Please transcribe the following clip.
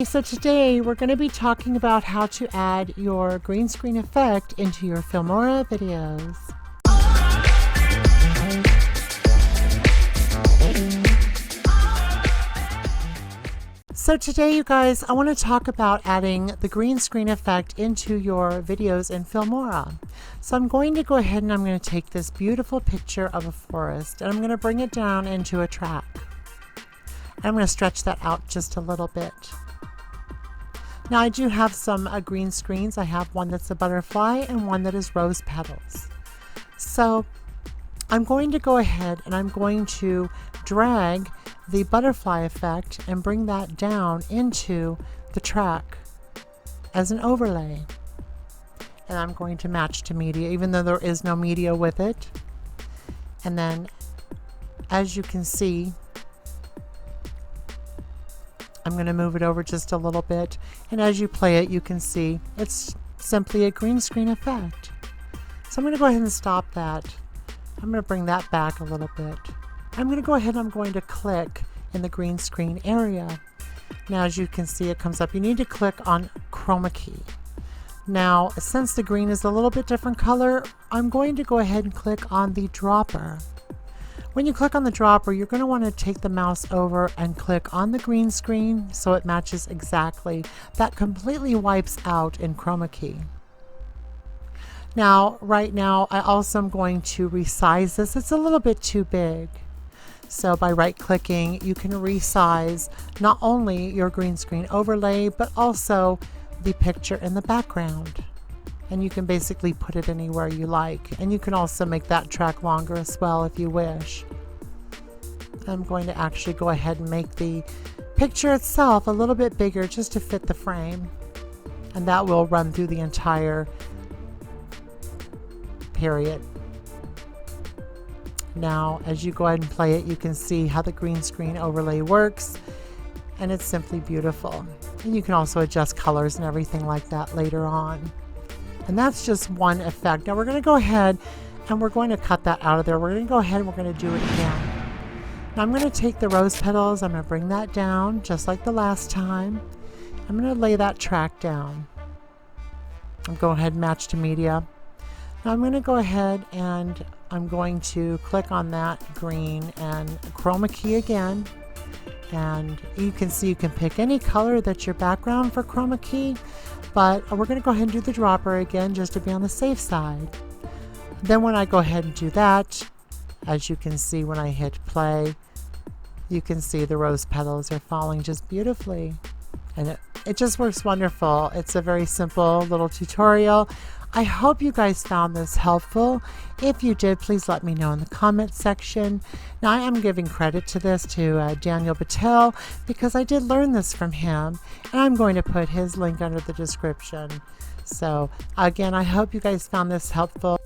So today we're going to be talking about how to add your green screen effect into your Filmora videos. So today, you guys, I want to talk about adding the green screen effect into your videos in Filmora. So I'm going to go ahead and I'm going to take this beautiful picture of a forest and I'm going to bring it down into a track. And I'm going to stretch that out just a little bit. Now I do have some green screens. I have one that's a butterfly and one that is rose petals. So I'm going to go ahead and I'm going to drag the butterfly effect and bring that down into the track as an overlay. And I'm going to match to media, even though there is no media with it. And then, as you can see, I'm going to move it over just a little bit, and as you play it you can see it's simply a green screen effect. So I'm going to go ahead and stop that. I'm going to bring that back a little bit. I'm going to go ahead and I'm going to click in the green screen area. Now as you can see it comes up. You need to click on chroma key. Now since the green is a little bit different color, I'm going to go ahead and click on the dropper. When you click on the dropper, you're going to want to take the mouse over and click on the green screen so it matches exactly. That completely wipes out in chroma key. Now, right now, I also am going to resize this. It's a little bit too big. So by right-clicking, you can resize not only your green screen overlay, but also the picture in the background. And you can basically put it anywhere you like. And you can also make that track longer as well if you wish. I'm going to actually go ahead and make the picture itself a little bit bigger just to fit the frame. And that will run through the entire period. Now, as you go ahead and play it, you can see how the green screen overlay works. And it's simply beautiful. And you can also adjust colors and everything like that later on. And that's just one effect. Now we're going to go ahead and we're going to cut that out of there. We're going to go ahead and we're going to do it again. Now I'm going to take the rose petals. I'm going to bring that down just like the last time. I'm going to lay that track down. I'm going to go ahead and match to media. Now I'm going to go ahead and I'm going to click on that green and chroma key again. And you can see you can pick any color that's your background for chroma key. But we're going to go ahead and do the dropper again just to be on the safe side. Then when I go ahead and do that, as you can see when I hit play, you can see the rose petals are falling just beautifully. And it just works wonderful. It's a very simple little tutorial. I hope you guys found this helpful. If you did, please let me know in the comment section. Now I am giving credit to this to Daniel Batal because I did learn this from him, and I'm going to put his link under the description. So again, I hope you guys found this helpful.